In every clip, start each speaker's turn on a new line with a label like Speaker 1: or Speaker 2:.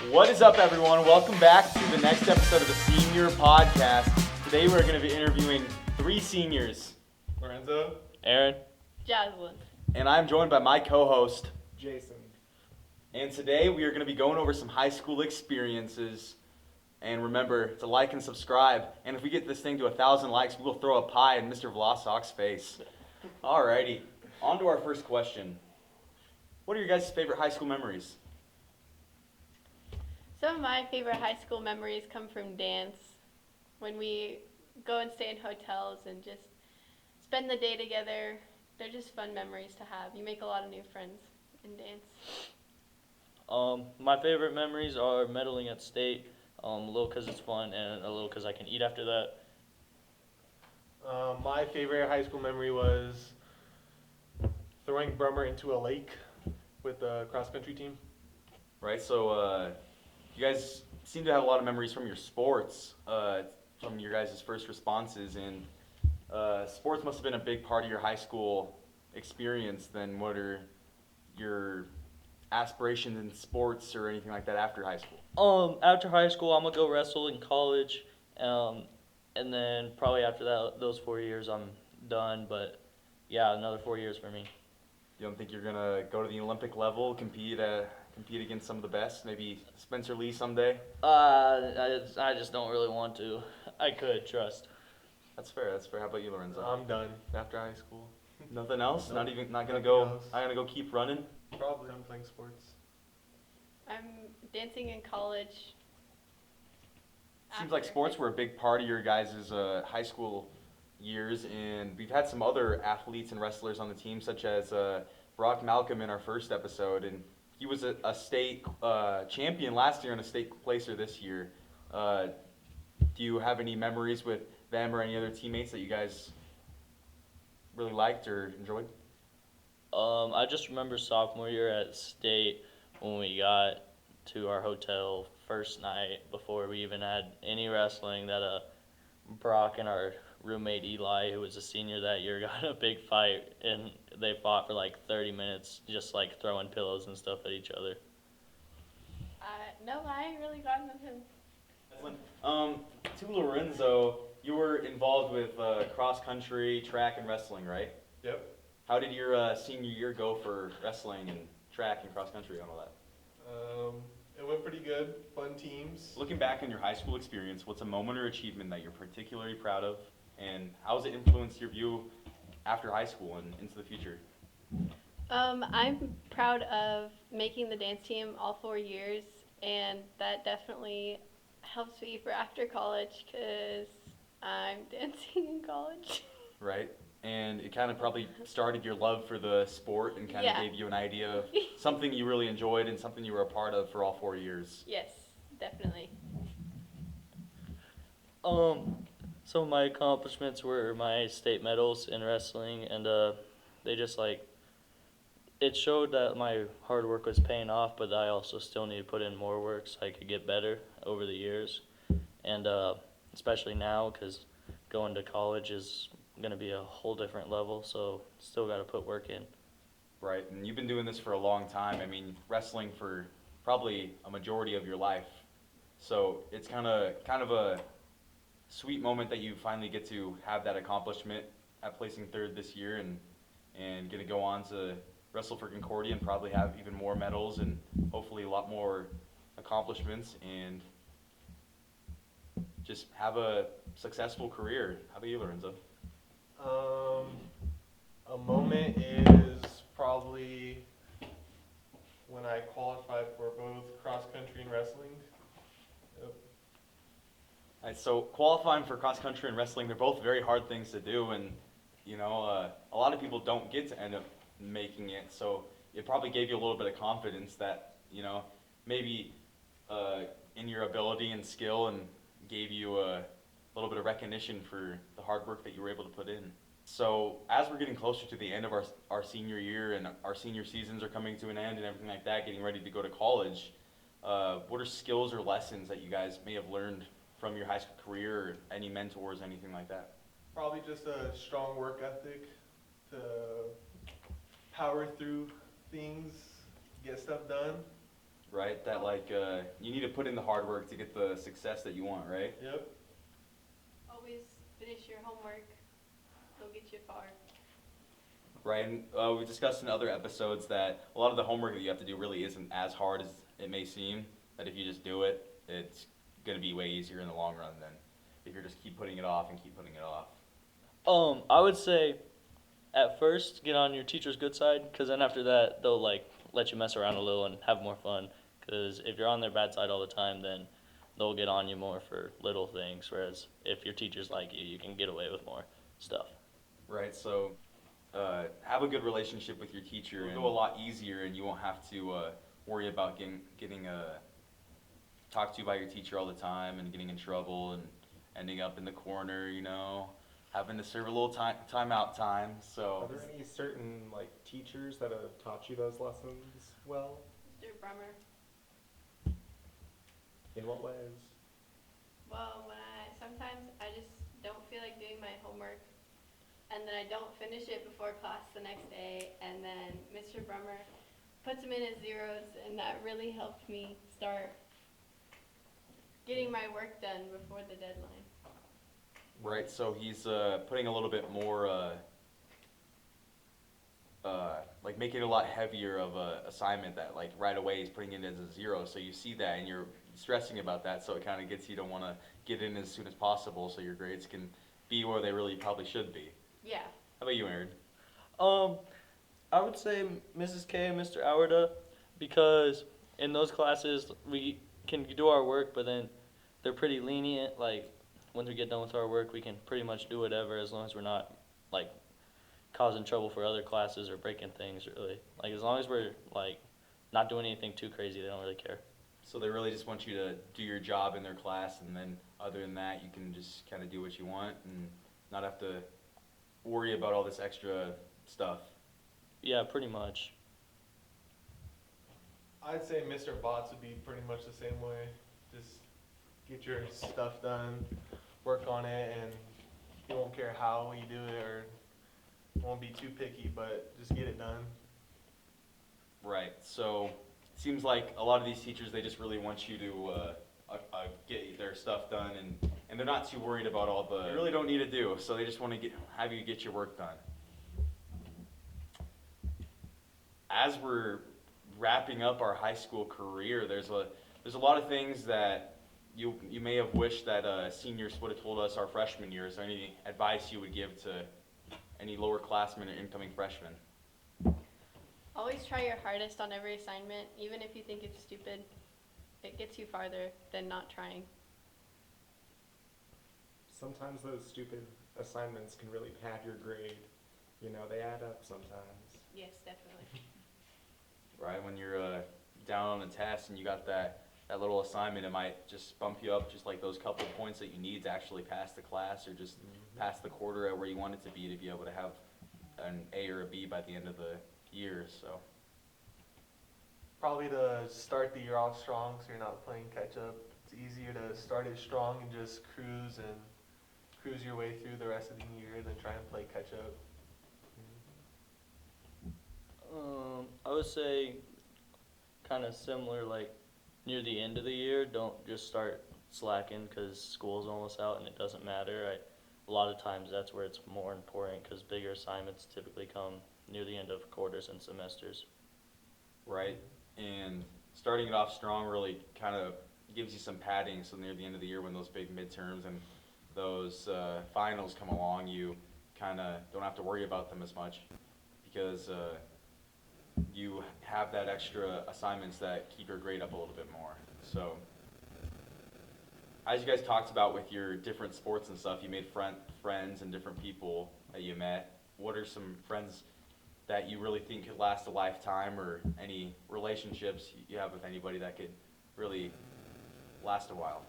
Speaker 1: What is up, everyone? Welcome back to the next episode of the Senior Podcast. Today we're going to be interviewing three seniors.
Speaker 2: Lorenzo.
Speaker 3: Aaron.
Speaker 4: Jaslyn.
Speaker 1: And I'm joined by my co-host,
Speaker 2: Jason.
Speaker 1: And today we are going to be going over some high school experiences. And remember to like and subscribe. And if we get this thing to 1,000 likes, we'll throw a pie in Mr. Vlasok's face. Alrighty, on to our first question. What are your guys' favorite high school memories?
Speaker 4: Some of my favorite high school memories come from dance. When we go and stay in hotels and just spend the day together, they're just fun memories to have. You make a lot of new friends in dance.
Speaker 3: My favorite memories are medaling at state, a little because it's fun and a little because I can eat after that.
Speaker 2: My favorite high school memory was throwing Brummer into a lake with the cross-country team.
Speaker 1: Right, so you guys seem to have a lot of memories from your sports, from your guys' first responses, and sports must have been a big part of your high school experience. Then what are your aspirations in sports or anything like that after high school?
Speaker 3: After high school, I'm gonna go wrestle in college, and then probably after that, those 4 years, I'm done. But yeah, another 4 years for me.
Speaker 1: You don't think you're gonna go to the Olympic level, compete against some of the best, maybe Spencer Lee someday?
Speaker 3: I just don't really want to. I could, trust.
Speaker 1: That's fair. How about you, Lorenzo?
Speaker 2: I'm done after high school.
Speaker 1: Nothing else?
Speaker 2: Nope.
Speaker 1: Not gonna
Speaker 2: Nothing
Speaker 1: go.
Speaker 2: else.
Speaker 1: Not gonna go keep running.
Speaker 2: Probably I'm playing sports.
Speaker 4: I'm dancing in college.
Speaker 1: Seems like
Speaker 4: after.
Speaker 1: sports were a big part of your guys' high school years, and we've had some other athletes and wrestlers on the team, such as Brock Malcolm in our first episode, and he was a state champion last year and a state placer this year. Do you have any memories with them or any other teammates that you guys really liked or enjoyed?
Speaker 3: I just remember sophomore year at state when we got to our hotel first night before we even had any wrestling that Brock and our roommate Eli, who was a senior that year, got in a big fight, and they fought for like 30 minutes just like throwing pillows and stuff at each other.
Speaker 4: No, I ain't really gotten with him.
Speaker 1: To Lorenzo, you were involved with cross country, track, and wrestling, right?
Speaker 2: Yep.
Speaker 1: How did your senior year go for wrestling and track and cross country and all that?
Speaker 2: It went pretty good. Fun teams.
Speaker 1: Looking back on your high school experience, what's a moment or achievement that you're particularly proud of, and how has it influenced your view after high school and into the future?
Speaker 4: I'm proud of making the dance team all 4 years, and that definitely helps me for after college because I'm dancing in college.
Speaker 1: Right? And it kind of probably started your love for the sport and kind of
Speaker 4: Yeah.
Speaker 1: gave you an idea of something you really enjoyed and something you were a part of for all 4 years.
Speaker 4: Yes, definitely.
Speaker 3: Some of my accomplishments were my state medals in wrestling, and they just it showed that my hard work was paying off, but I also still need to put in more work so I could get better over the years, and especially now because going to college is going to be a whole different level, so still got to put work in.
Speaker 1: Right, and you've been doing this for a long time. I mean, wrestling for probably a majority of your life. So it's kind of a sweet moment that you finally get to have that accomplishment at placing third this year and get to go on to wrestle for Concordia and probably have even more medals and hopefully a lot more accomplishments and just have a successful career. How about you, Lorenzo?
Speaker 2: A moment is probably when I qualified for both cross-country and wrestling. Yep.
Speaker 1: All right, so qualifying for cross country and wrestling, they're both very hard things to do, and a lot of people don't get to end up making it. So it probably gave you a little bit of confidence that maybe in your ability and skill, and gave you a little bit of recognition for the hard work that you were able to put in. So as we're getting closer to the end of our senior year and our senior seasons are coming to an end and everything like that, getting ready to go to college, what are skills or lessons that you guys may have learned from your high school career, or any mentors, anything like that?
Speaker 2: Probably just a strong work ethic to power through things, get stuff done.
Speaker 1: right? That like you need to put in the hard work to get the success that you want, right?
Speaker 2: Yep.
Speaker 4: Always finish your homework. It'll get you far.
Speaker 1: Right, and we've discussed in other episodes that a lot of the homework that you have to do really isn't as hard as it may seem. That if you just do it, it's gonna be way easier in the long run than if you're just keep putting it off and keep putting it off.
Speaker 3: I would say at first get on your teacher's good side, because then after that they'll like let you mess around a little and have more fun. Because if you're on their bad side all the time, then they'll get on you more for little things. Whereas if your teachers like you, you can get away with more stuff.
Speaker 1: Right, so have a good relationship with your teacher. It'll go a lot easier, and you won't have to worry about getting talked to by your teacher all the time and getting in trouble and ending up in the corner, you know, having to serve a little timeout time.
Speaker 5: Are
Speaker 1: So
Speaker 5: there any certain like teachers that have taught you those lessons well?
Speaker 4: Mr. Brummer.
Speaker 5: In what ways?
Speaker 4: Well, sometimes I just don't feel like doing my homework, and then I don't finish it before class the next day, and then Mr. Brummer puts them in as zeros, and that really helped me start getting my work done before the deadline.
Speaker 1: right, so he's putting a little bit more like making it a lot heavier of a assignment that like right away he's putting it as a zero. So you see that and you're stressing about that, so it kind of gets you to want to get in as soon as possible so your grades can be where they really probably should be.
Speaker 4: Yeah.
Speaker 1: How about you, Aaron?
Speaker 3: I would say Mrs. K and Mr. Auerda, because in those classes we can do our work, but then they're pretty lenient. Like once we get done with our work, we can pretty much do whatever as long as we're not like causing trouble for other classes or breaking things. Really, like as long as we're like not doing anything too crazy, they don't really care.
Speaker 1: So they really just want you to do your job in their class, and then other than that, you can just kind of do what you want and not have to worry about all this extra stuff.
Speaker 3: Yeah, pretty much.
Speaker 2: I'd say Mr. Bots would be pretty much the same way. Just get your stuff done, work on it, and he won't care how you do it or won't be too picky, but just get it done.
Speaker 1: Right. So it seems like a lot of these teachers, they just really want you to get their stuff done, and they're not too worried about all the you really don't need to do. So they just want to have you get your work done. As we're wrapping up our high school career, there's a lot of things that you may have wished that seniors would have told us our freshman year. Is there any advice you would give to any lowerclassmen or incoming freshmen?
Speaker 4: Always try your hardest on every assignment, even if you think it's stupid. It gets you farther than not trying.
Speaker 5: Sometimes those stupid assignments can really pad your grade. You know, they add up sometimes.
Speaker 4: Yes, definitely.
Speaker 1: Right, when you're down on a test and you got that little assignment, it might just bump you up just like those couple of points that you need to actually pass the class or just pass the quarter at where you want it to be able to have an A or a B by the end of the year. So
Speaker 2: Probably to start the year off strong so you're not playing catch up. It's easier to start it strong and just cruise your way through the rest of the year than try and play catch up.
Speaker 3: I would say kind of similar, like near the end of the year, don't just start slacking because school's almost out and it doesn't matter. A lot of times that's where it's more important because bigger assignments typically come near the end of quarters and semesters.
Speaker 1: right, and starting it off strong really kind of gives you some padding. So near the end of the year, when those big midterms and those finals come along, you kind of don't have to worry about them as much because you have that extra assignments that keep your grade up a little bit more. So as you guys talked about with your different sports and stuff, you made friends and different people that you met. What are some friends that you really think could last a lifetime, or any relationships you have with anybody that could really last a while?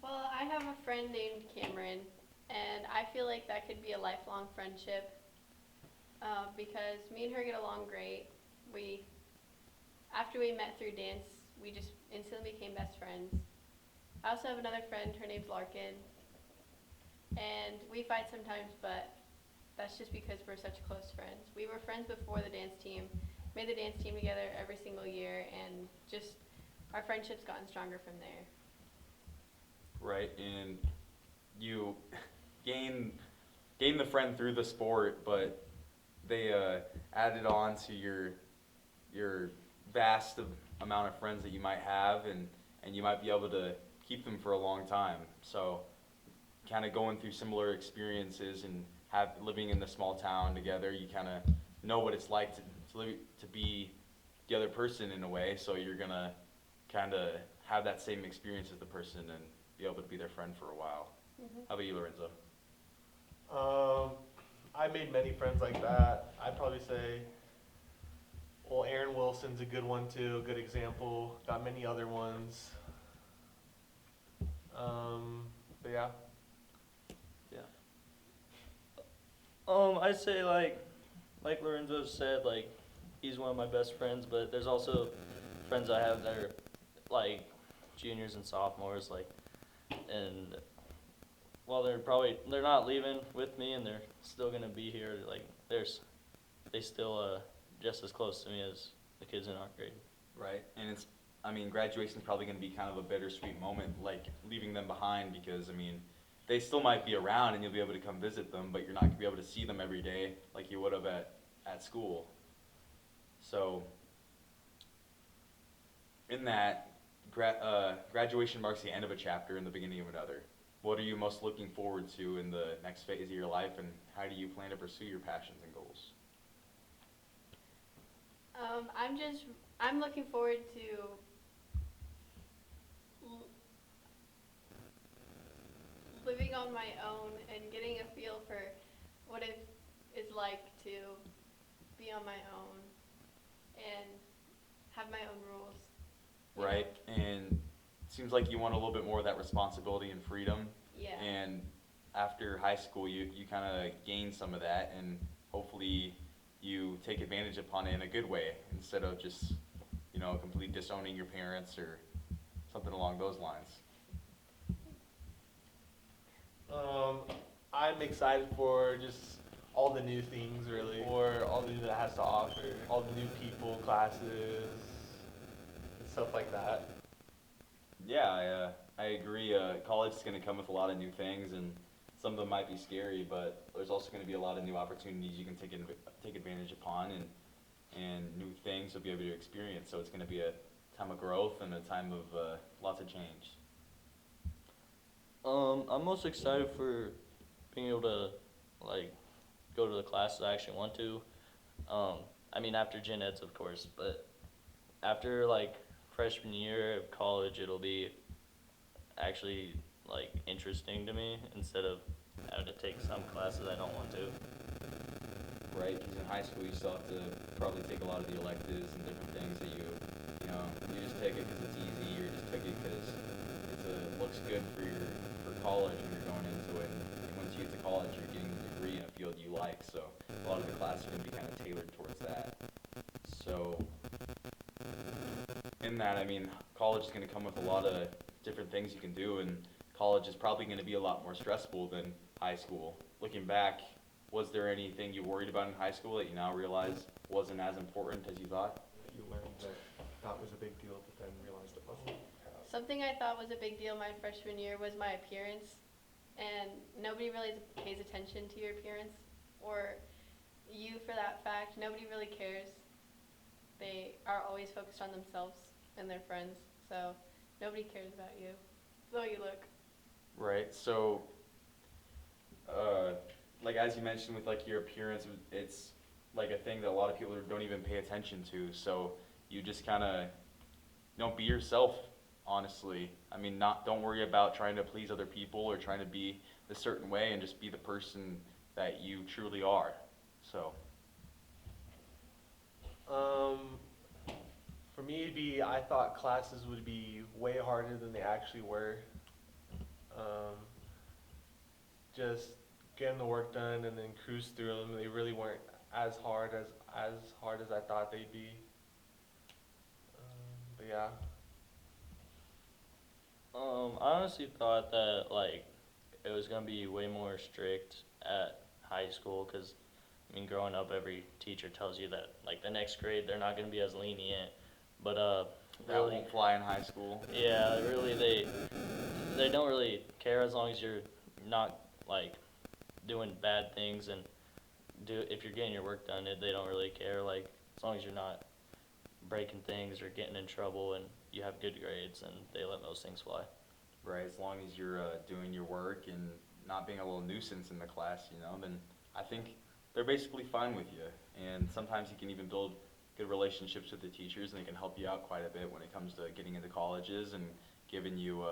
Speaker 4: Well, I have a friend named Cameron, and I feel like that could be a lifelong friendship because me and her get along great. After we met through dance, we just instantly became best friends. I also have another friend, her name's Larkin, and we fight sometimes, but that's just because we're such close friends. We were friends before the dance team, made the dance team together every single year, and just our friendship's gotten stronger from there.
Speaker 1: Right, and you gain the friend through the sport, but they added on to your vast amount of friends that you might have, and you might be able to keep them for a long time. So, kind of going through similar experiences and living in the small town together, you kind of know what it's like to be the other person in a way. So you're gonna kind of have that same experience as the person and be able to be their friend for a while.
Speaker 4: Mhm.
Speaker 1: How about you, Lorenzo?
Speaker 2: I made many friends like that. I'd probably say, well, Aaron Wilson's a good one too, a good example. Got many other ones. But yeah.
Speaker 3: I'd say like Lorenzo said, like he's one of my best friends, but there's also friends I have that are like juniors and sophomores, like, and while they're not leaving with me and they're still gonna be here, like they still just as close to me as the kids in our grade.
Speaker 1: Right, and graduation's probably going to be kind of a bittersweet moment, like leaving them behind, because they still might be around and you'll be able to come visit them, but you're not going to be able to see them every day like you would have at school. So, in that, graduation marks the end of a chapter and the beginning of another. What are you most looking forward to in the next phase of your life, and how do you plan to pursue your passions and goals?
Speaker 4: I'm looking forward to living on my own and getting a feel for what it is like to be on my own and have my own rules. you know?
Speaker 1: Right, and it seems like you want a little bit more of that responsibility and freedom.
Speaker 4: Yeah.
Speaker 1: And after high school, you kind of gain some of that, and hopefully you take advantage upon it in a good way instead of just, completely disowning your parents or something along those lines.
Speaker 2: I'm excited for just all the new things, really, or all the new that it has to offer, all the new people, classes, and stuff like that.
Speaker 1: Yeah, I agree. College is going to come with a lot of new things, and some of them might be scary, but there's also going to be a lot of new opportunities you can take advantage upon, and new things you'll be able to experience. So it's going to be a time of growth and a time of lots of change.
Speaker 3: I'm most excited for being able to like go to the classes I actually want to. After gen eds, of course, but after like freshman year of college, it'll be actually like interesting to me instead of having to take some classes I don't want to.
Speaker 1: Right, because in high school you still have to probably take a lot of the electives and different things that you just take it because it's easy, or just take it because it looks good for college when you're going into it. And once you get to college, you're getting a degree in a field you like, so a lot of the classes are going to be kind of tailored towards that. So, in that, college is going to come with a lot of different things you can do, and college is probably going to be a lot more stressful than high school. Looking back, was there anything you worried about in high school that you now realize wasn't as important as you thought?
Speaker 5: You learned that thought was a big deal, but then realized it wasn't.
Speaker 4: Something I thought was a big deal my freshman year was my appearance, and nobody really pays attention to your appearance, or you for that fact. Nobody really cares. They are always focused on themselves and their friends, so nobody cares about you, though you look.
Speaker 1: Right, so, like as you mentioned with like your appearance, it's like a thing that a lot of people don't even pay attention to, so you just kind of, be yourself, honestly. Don't worry about trying to please other people or trying to be a certain way, and just be the person that you truly are, so.
Speaker 2: For me, I thought classes would be way harder than they actually were. Just getting the work done and then cruise through them. They really weren't as hard as I thought they'd be. But yeah.
Speaker 3: I honestly thought that like it was gonna be way more strict at high school, because growing up, every teacher tells you that like the next grade they're not gonna be as lenient. But
Speaker 1: That
Speaker 3: really,
Speaker 1: won't fly in high school.
Speaker 3: yeah, really, they don't really care as long as you're not like doing bad things and if you're getting your work done, they don't really care. Like as long as you're not breaking things or getting in trouble and you have good grades, and they let those things fly.
Speaker 1: Right, as long as you're doing your work and not being a little nuisance in the class, then I think they're basically fine with you. And sometimes you can even build good relationships with the teachers, and they can help you out quite a bit when it comes to getting into colleges and giving you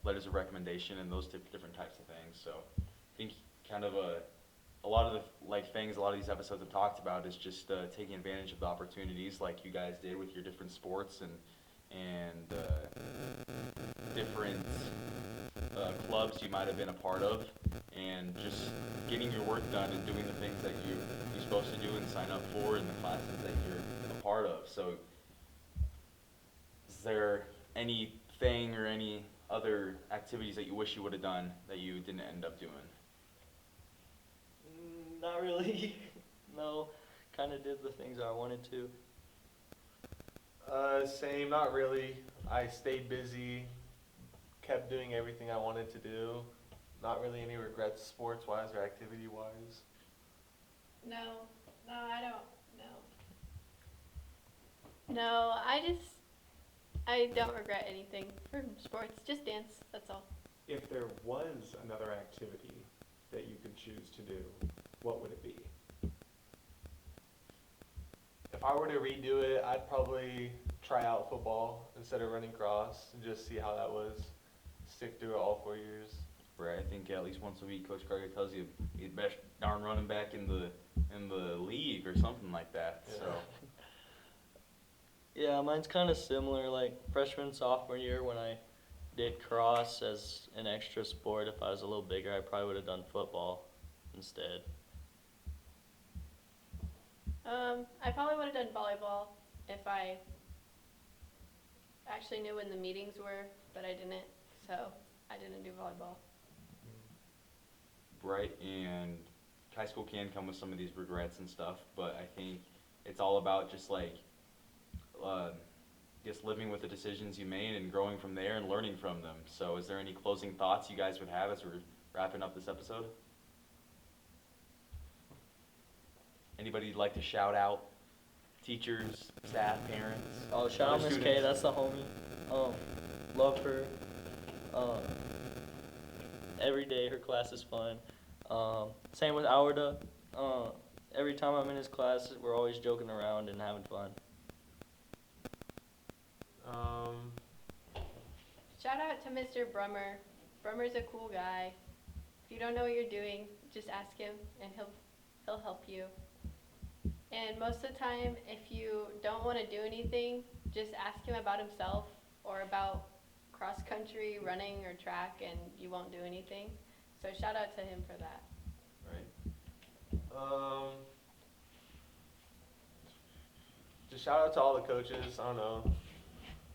Speaker 1: letters of recommendation and those different types of things. So I think kind of a lot of the things a lot of these episodes have talked about is just taking advantage of the opportunities like you guys did with your different sports and different clubs you might have been a part of, and just getting your work done and doing the things that you're supposed to do and sign up for in the classes that you're a part of. So is there anything or any other activities that you wish you would have done that you didn't end up doing?
Speaker 3: Not really. No, kind of did the things I wanted to.
Speaker 2: Same, not really. I stayed busy, kept doing everything I wanted to do. Not really any regrets sports-wise or activity-wise.
Speaker 4: No, I don't. No, I don't regret anything from sports. Just dance. That's all.
Speaker 5: If there was another activity that you could choose to do, what would it be?
Speaker 2: If I were to redo it, I'd probably try out football instead of running cross and just see how that was. Stick through it all 4 years.
Speaker 1: Right, I think at least once a week, Coach Carter tells you you're the best darn running back in the league or something like that.
Speaker 2: Yeah.
Speaker 1: So
Speaker 3: Yeah, mine's kind of similar. Like freshman, sophomore year, when I did cross as an extra sport, if I was a little bigger, I probably would have done football instead.
Speaker 4: I probably would have done volleyball if I actually knew when the meetings were, but I didn't, so I didn't do volleyball.
Speaker 1: right, and high school can come with some of these regrets and stuff, but I think it's all about just just living with the decisions you made and growing from there and learning from them. So is there any closing thoughts you guys would have as we're wrapping up this episode? Anybody you'd like to shout out? Teachers, staff, parents?
Speaker 3: Oh, shout out
Speaker 1: other
Speaker 3: Miss K,
Speaker 1: students?
Speaker 3: that's the homie. Love her. Every day her class is fun. Same with Awarda. Every time I'm in his class, we're always joking around and having fun.
Speaker 4: Shout out to Mr. Brummer. Brummer's a cool guy. If you don't know what you're doing, just ask him and he'll help you. And most of the time, if you don't want to do anything, just ask him about himself or about cross country, running, or track, and you won't do anything. So shout out to him for that.
Speaker 1: Right.
Speaker 2: Just shout out to all the coaches. I don't know.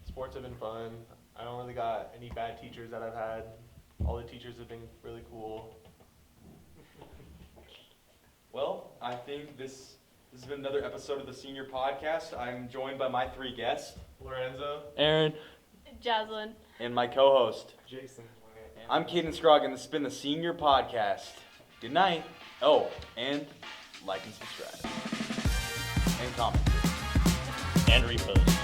Speaker 2: Sports have been fun. I don't really got any bad teachers that I've had. All the teachers have been really cool.
Speaker 1: Well, I think this has been another episode of the Senior Podcast. I'm joined by my three guests
Speaker 2: Lorenzo.
Speaker 3: Aaron.
Speaker 4: Jaslyn.
Speaker 1: and my co-host.
Speaker 5: Jason.
Speaker 1: I'm Caden Scroggin. This has been the Senior Podcast. Good night. Oh, and like and subscribe. And comment.
Speaker 3: And repost.